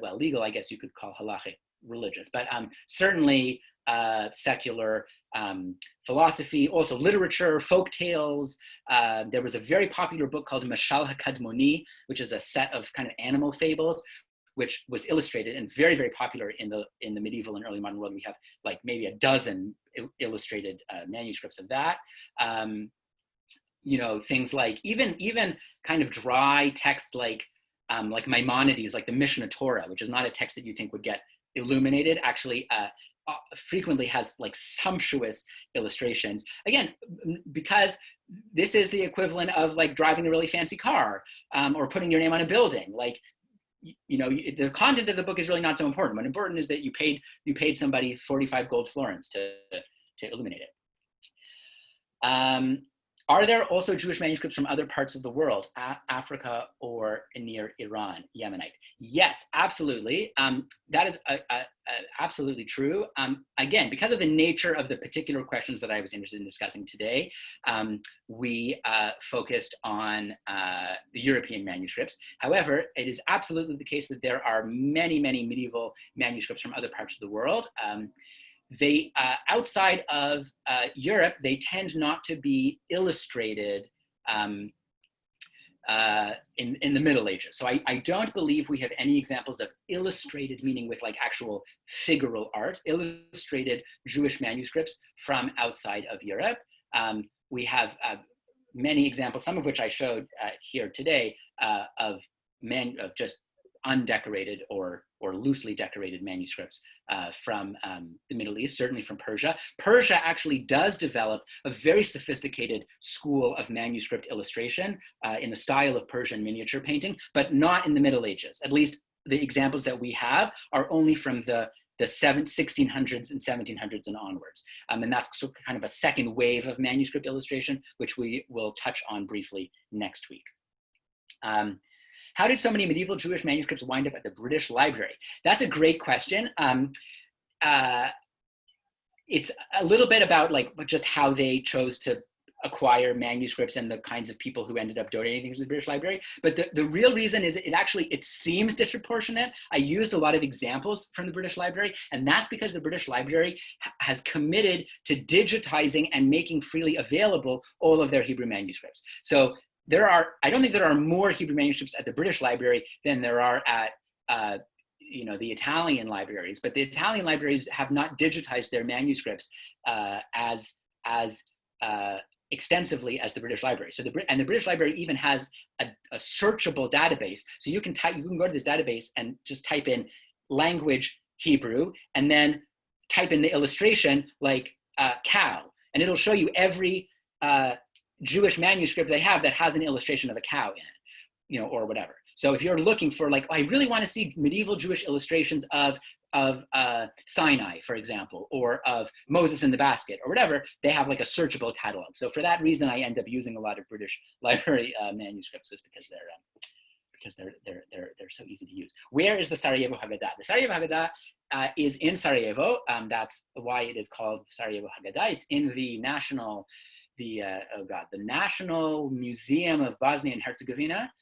well, legal, I guess you could call halachic religious, but certainly secular philosophy, also literature, folk tales. There was a very popular book called Mashal HaKadmoni, which is a set of kind of animal fables, which was illustrated and very, very popular in the medieval and early modern world. We have like maybe a dozen illustrated manuscripts of that. You know, things like even kind of dry texts like Maimonides, like the Mishnah Torah, which is not a text that you think would get illuminated, actually frequently has like sumptuous illustrations. Again, because this is the equivalent of like driving a really fancy car or putting your name on a building. Like, you know, the content of the book is really not so important. What important is that you paid somebody 45 gold florins to illuminate it. Are there also Jewish manuscripts from other parts of the world, Africa or near Iran, Yemenite? Yes, absolutely. That is absolutely true. Again, because of the nature of the particular questions that I was interested in discussing today, we focused on the European manuscripts. However, it is absolutely the case that there are many, many medieval manuscripts from other parts of the world. They, outside of Europe, they tend not to be illustrated in the Middle Ages. So I don't believe we have any examples of illustrated, meaning with like actual figural art, illustrated Jewish manuscripts from outside of Europe. We have many examples, some of which I showed here today, of just undecorated or loosely decorated manuscripts from the Middle East, certainly from Persia. Persia actually does develop a very sophisticated school of manuscript illustration in the style of Persian miniature painting, but not in the Middle Ages. At least the examples that we have are only from the 1600s and 1700s and onwards. And that's sort of kind of a second wave of manuscript illustration, which we will touch on briefly next week. How did so many medieval Jewish manuscripts wind up at the British Library? That's a great question. It's a little bit about like just how they chose to acquire manuscripts and the kinds of people who ended up donating things to the British Library. But the real reason is it seems disproportionate. I used a lot of examples from the British Library, and that's because the British Library has committed to digitizing and making freely available all of their Hebrew manuscripts. So I don't think there are more Hebrew manuscripts at the British Library than there are at the Italian libraries, but the Italian libraries have not digitized their manuscripts as extensively as the British Library. So the British Library even has a searchable database. So you can go to this database and just type in language Hebrew and then type in the illustration like cow, and it'll show you every Jewish manuscript they have that has an illustration of a cow in it, or whatever. So if you're looking for like, I really want to see medieval Jewish illustrations of Sinai, for example, or of Moses in the basket or whatever, they have like a searchable catalog. So for that reason, I end up using a lot of British Library manuscripts, just because they're so easy to use. Where is the Sarajevo Haggadah? The Sarajevo Haggadah is in Sarajevo. That's why it is called Sarajevo Haggadah. It's in the National Museum of Bosnia and Herzegovina.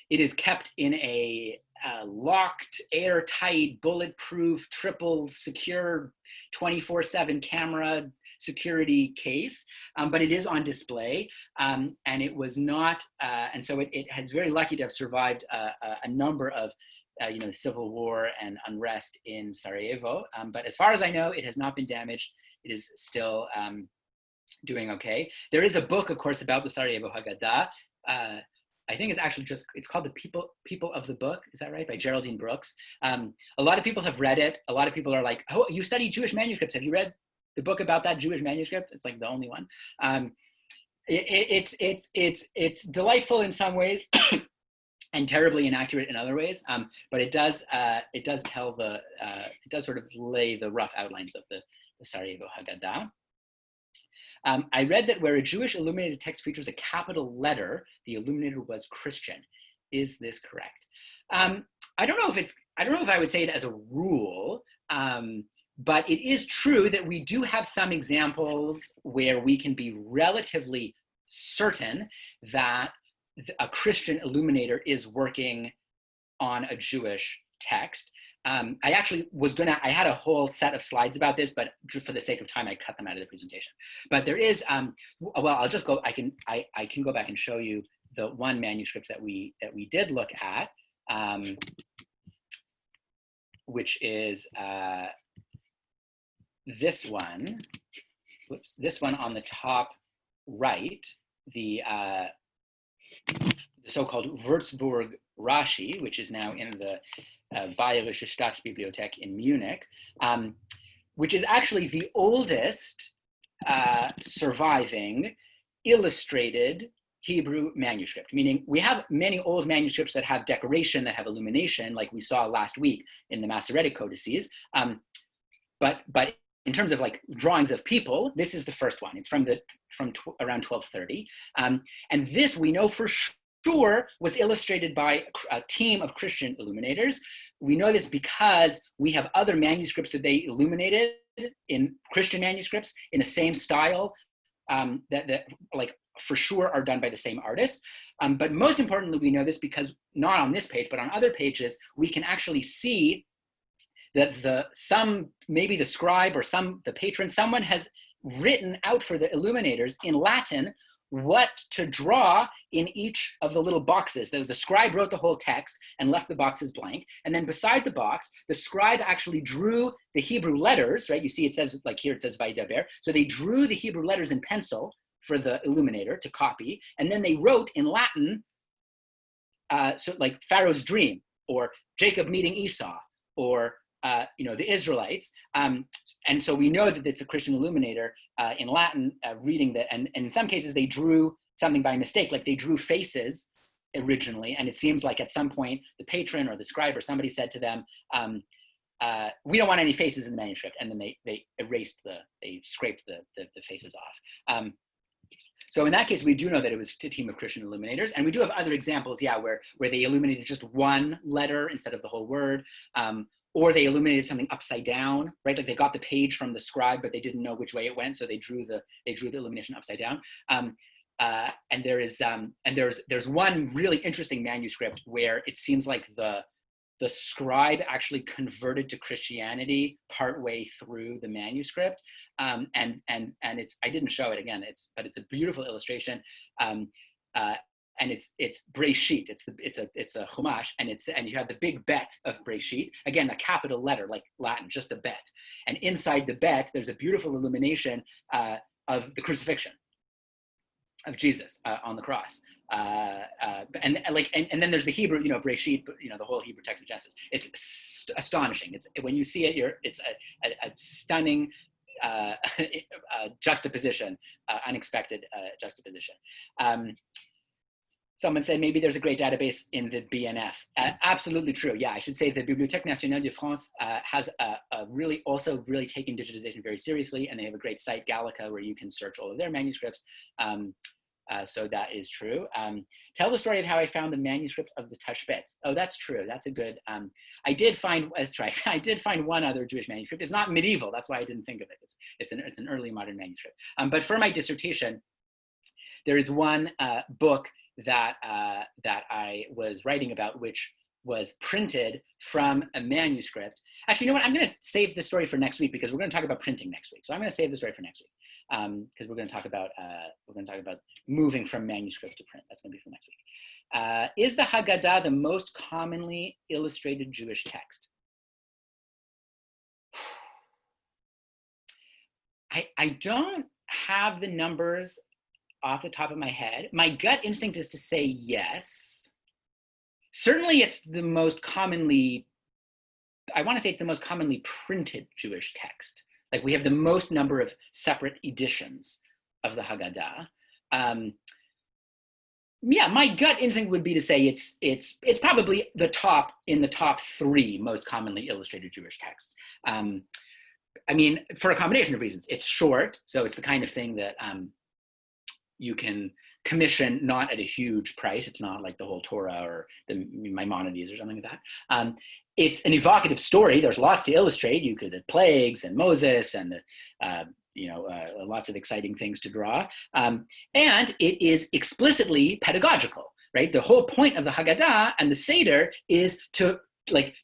It is kept in a locked, airtight, bulletproof, triple secure, 24/7 camera security case, but it is on display, and it was not, and so it has very lucky to have survived a number of the civil war and unrest in Sarajevo. But as far as I know, it has not been damaged. It is still doing okay. There is a book, of course, about the Sarajevo Haggadah. I think it's called The People of the Book. Is that right? By Geraldine Brooks. A lot of people have read it. A lot of people are like, oh, you study Jewish manuscripts. Have you read the book about that Jewish manuscript? It's like the only one. It's delightful in some ways and terribly inaccurate in other ways. But it does tell it does sort of lay the rough outlines of the Sarajevo Haggadah. I read that where a Jewish illuminated text features a capital letter, the illuminator was Christian. Is this correct? I don't know if I would say it as a rule, but it is true that we do have some examples where we can be relatively certain that a Christian illuminator is working on a Jewish text. I actually I had a whole set of slides about this, but for the sake of time, I cut them out of the presentation. But there is, well, I'll just go, I can go back and show you the one manuscript that we did look at, which is this one. Whoops, this one on the top right, the so-called Würzburg Rashi, which is now in the Bayerische Staatsbibliothek in Munich, which is actually the oldest surviving illustrated Hebrew manuscript, meaning we have many old manuscripts that have decoration, that have illumination, like we saw last week in the Masoretic codices. But in terms of like drawings of people, this is the first one. It's from around 1230. And this we know for sure was illustrated by a team of Christian illuminators. We know this because we have other manuscripts that they illuminated in Christian manuscripts in the same style that like for sure are done by the same artists. But most importantly, we know this because not on this page, but on other pages, we can actually see that maybe the scribe or the patron, someone has written out for the illuminators in Latin what to draw in each of the little boxes. The scribe wrote the whole text and left the boxes blank. And then beside the box, the scribe actually drew the Hebrew letters, right? You see it says, like here it says Vaidaber. So they drew the Hebrew letters in pencil for the illuminator to copy. And then they wrote in Latin, so like Pharaoh's dream, or Jacob meeting Esau, or the Israelites. And so we know that it's a Christian illuminator in Latin reading that. And in some cases, they drew something by mistake, like they drew faces originally. And it seems like at some point, the patron or the scribe or somebody said to them, we don't want any faces in the manuscript. And then they scraped the faces off. So in that case, we do know that it was a team of Christian illuminators. And we do have other examples, where they illuminated just one letter instead of the whole word. Or they illuminated something upside down, right? Like they got the page from the scribe, but they didn't know which way it went, so they drew the illumination upside down. And there's one really interesting manuscript where it seems like the scribe actually converted to Christianity partway through the manuscript, and it's, I didn't show it again. But it's a beautiful illustration. And it's Breshit. It's a chumash, and you have the big bet of Breshit, again a capital letter like Latin, just a bet. And inside the bet, there's a beautiful illumination of the crucifixion of Jesus on the cross. And then there's the Hebrew, Breshit, the whole Hebrew text of Genesis. It's astonishing. When you see it, it's a stunning juxtaposition, unexpected juxtaposition. Someone said maybe there's a great database in the BNF. Absolutely true. Yeah, I should say the Bibliothèque Nationale de France has really taken digitization very seriously, and they have a great site, Gallica, where you can search all of their manuscripts. So that is true. Tell the story of how I found the manuscript of the Tashbetz. Oh, that's true. That's a good. I did find one other Jewish manuscript. It's not medieval. That's why I didn't think of it. It's an early modern manuscript. But for my dissertation, there is one book that I was writing about, which was printed from a manuscript. Actually, you know what? I'm going to save this story for next week because we're going to talk about printing next week. So I'm going to save the story for next week because we're going to talk about moving from manuscript to print. That's going to be for next week. Is the Haggadah the most commonly illustrated Jewish text? I don't have the numbers off the top of my head. My gut instinct is to say yes. Certainly it's the most commonly, I want to say it's the most commonly printed Jewish text. Like we have the most number of separate editions of the Haggadah. Yeah, my gut instinct would be to say it's probably the top 3 most commonly illustrated Jewish texts. I mean, for a combination of reasons. It's short, so it's the kind of thing that you can commission not at a huge price. It's not like the whole Torah or the Maimonides or something like that. It's an evocative story. There's lots to illustrate. You could, the plagues and Moses and lots of exciting things to draw. And it is explicitly pedagogical, right? The whole point of the Haggadah and the Seder is to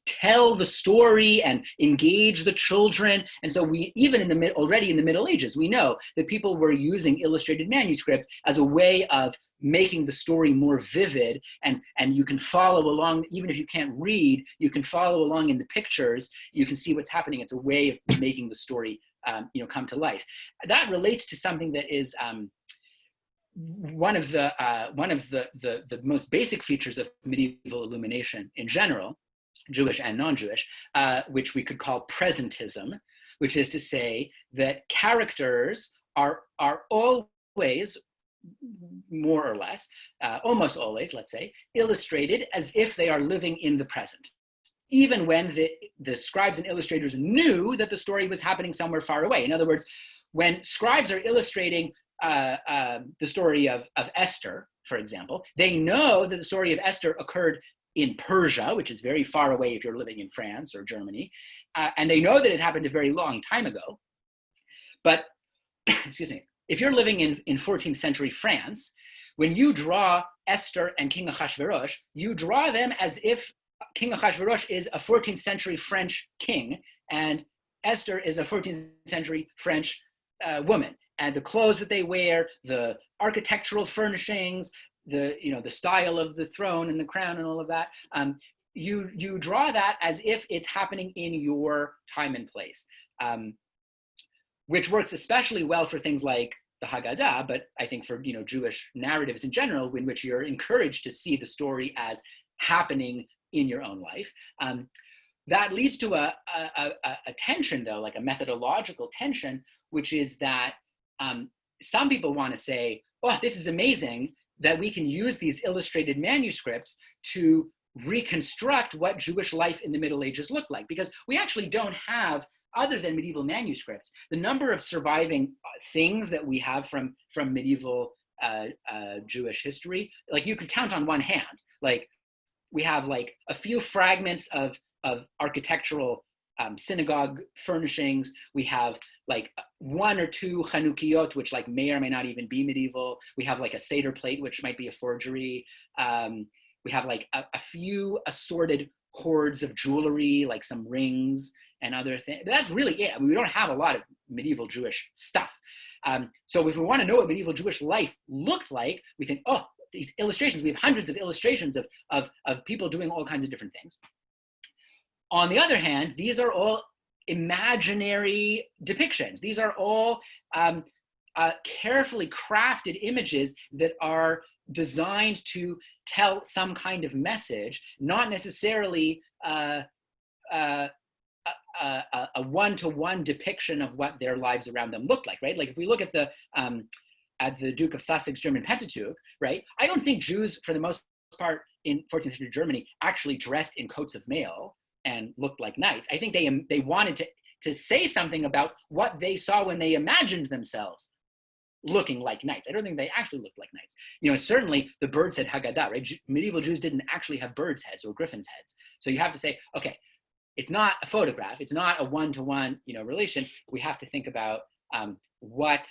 tell the story and engage the children. And so we, even already in the Middle Ages, we know that people were using illustrated manuscripts as a way of making the story more vivid, and you can follow along. Even if you can't read, you can follow along in the pictures. You can see what's happening. It's a way of making the story come to life. That relates to something that is one of the most basic features of medieval illumination in general, Jewish and non-Jewish, which we could call presentism, which is to say that characters are always, more or less, almost always, let's say, illustrated as if they are living in the present, even when the scribes and illustrators knew that the story was happening somewhere far away. In other words, when scribes are illustrating the story of Esther, for example, they know that the story of Esther occurred in Persia, which is very far away if you're living in France or Germany, and they know that it happened a very long time ago. But, excuse me, if you're living in 14th century France, when you draw Esther and King Ahasuerus, you draw them as if King Ahasuerus is a 14th century French king, and Esther is a 14th century French woman. And the clothes that they wear, the architectural furnishings, the style of the throne and the crown and all of that, you draw that as if it's happening in your time and place, which works especially well for things like the Haggadah, but I think for Jewish narratives in general, in which you're encouraged to see the story as happening in your own life. That leads to a tension, though, like a methodological tension, which is that some people want to say, oh, this is amazing that we can use these illustrated manuscripts to reconstruct what Jewish life in the Middle Ages looked like, because we actually don't have, other than medieval manuscripts, the number of surviving things that we have from medieval Jewish history, like you could count on one hand. Like we have like a few fragments of architectural synagogue furnishings. We have like 1 or 2 Chanukiot, which like may or may not even be medieval. We have like a Seder plate, which might be a forgery. We have like a few assorted hoards of jewelry, like some rings and other things. But that's really it. I mean, we don't have a lot of medieval Jewish stuff. So if we want to know what medieval Jewish life looked like, we think, oh, these illustrations, we have hundreds of illustrations of people doing all kinds of different things. On the other hand, these are all imaginary depictions. These are all carefully crafted images that are designed to tell some kind of message, not necessarily a one-to-one depiction of what their lives around them look like, right? Like if we look at the Duke of Sussex German Pentateuch, right? I don't think Jews, for the most part, in 14th century Germany, actually dressed in coats of mail and looked like knights. I think they wanted to say something about what they saw when they imagined themselves looking like knights. I don't think they actually looked like knights. Certainly the bird's head Haggadah, right? Medieval Jews didn't actually have birds' heads or griffins' heads. So you have to say, okay, it's not a photograph. It's not a one-to-one, relation. We have to think about what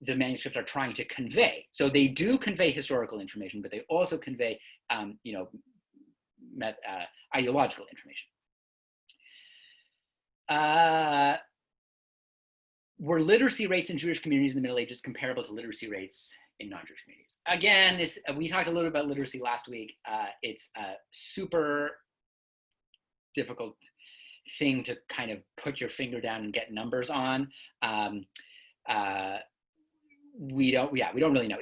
the manuscripts are trying to convey. So they do convey historical information, but they also convey, ideological information. Were literacy rates in Jewish communities in the Middle Ages comparable to literacy rates in non-Jewish communities? Again, we talked a little bit about literacy last week. It's a super difficult thing to kind of put your finger down and get numbers on. We don't really know.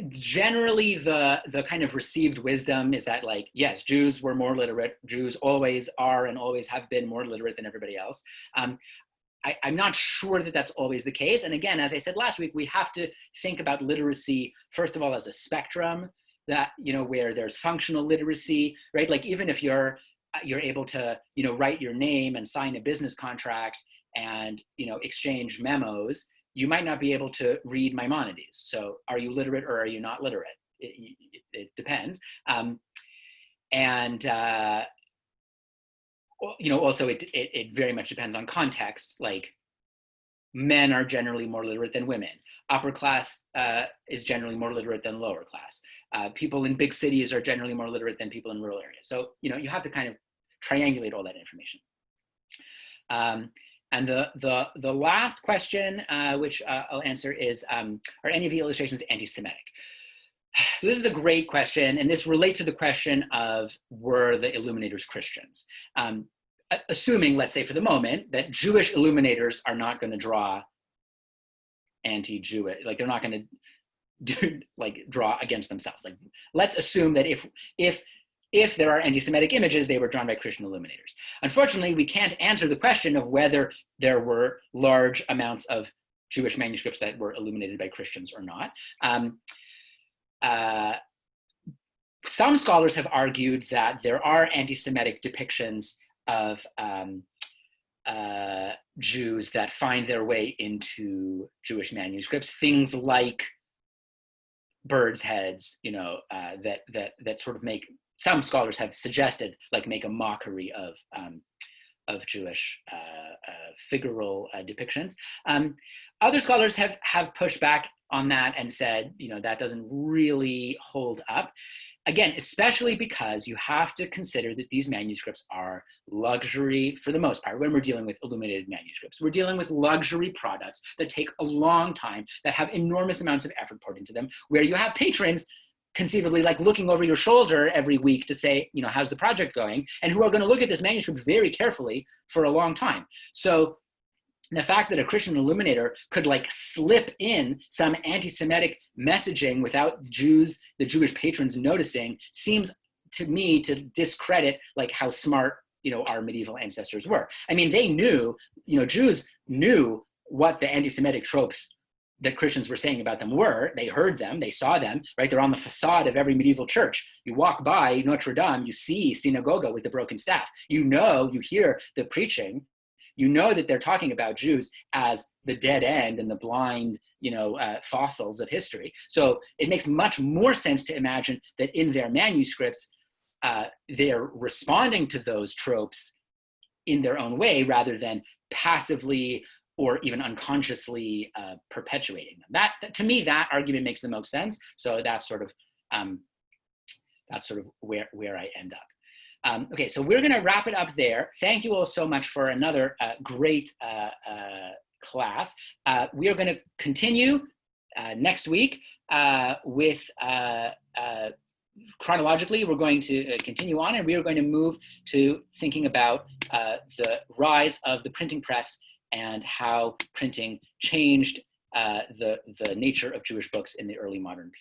Generally the kind of received wisdom is that, like, yes, Jews were more literate. Jews always are and always have been more literate than everybody else. I'm not sure that that's always the case. And again, as I said last week, we have to think about literacy, first of all, as a spectrum that, where there's functional literacy, right? Like, even if you're able to, write your name and sign a business contract and, exchange memos, you might not be able to read Maimonides. So are you literate or are you not literate? It depends. Also it very much depends on context. Like, men are generally more literate than women. Upper class is generally more literate than lower class. People in big cities are generally more literate than people in rural areas. So, you have to kind of triangulate all that information. And the last question, which I'll answer, is, are any of the illustrations anti-Semitic? So this is a great question, and this relates to the question of, were the illuminators Christians? Assuming, let's say for the moment, that Jewish illuminators are not going to draw anti-Jewish, like they're not going to draw against themselves. Like, let's assume that if there are anti-Semitic images, they were drawn by Christian illuminators. Unfortunately, we can't answer the question of whether there were large amounts of Jewish manuscripts that were illuminated by Christians or not. Some scholars have argued that there are anti-Semitic depictions of Jews that find their way into Jewish manuscripts. Things like birds' heads, that sort of make, some scholars have suggested, like, make a mockery of Jewish figural depictions. Other scholars have pushed back on that and said, that doesn't really hold up. Again, especially because you have to consider that these manuscripts are luxury for the most part. When we're dealing with illuminated manuscripts, we're dealing with luxury products that take a long time, that have enormous amounts of effort poured into them, where you have patrons conceivably like looking over your shoulder every week to say, how's the project going? And who are going to look at this manuscript very carefully for a long time. So the fact that a Christian illuminator could slip in some anti-Semitic messaging without the Jewish patrons noticing, seems to me to discredit how smart, our medieval ancestors were. I mean, they knew, Jews knew what the anti-Semitic tropes that Christians were saying about them were. They heard them, they saw them, right? They're on the facade of every medieval church. You walk by Notre Dame, you see synagogue with the broken staff. You hear the preaching. You know that they're talking about Jews as the dead end and the blind, fossils of history. So it makes much more sense to imagine that in their manuscripts, they're responding to those tropes in their own way, rather than passively or even unconsciously perpetuating them. That to me, that argument makes the most sense. So that's sort of where I end up. Okay, so we're going to wrap it up there. Thank you all so much for another great class. We are going to continue next week with chronologically. We're going to continue on, and we are going to move to thinking about the rise of the printing press and how printing changed the nature of Jewish books in the early modern period.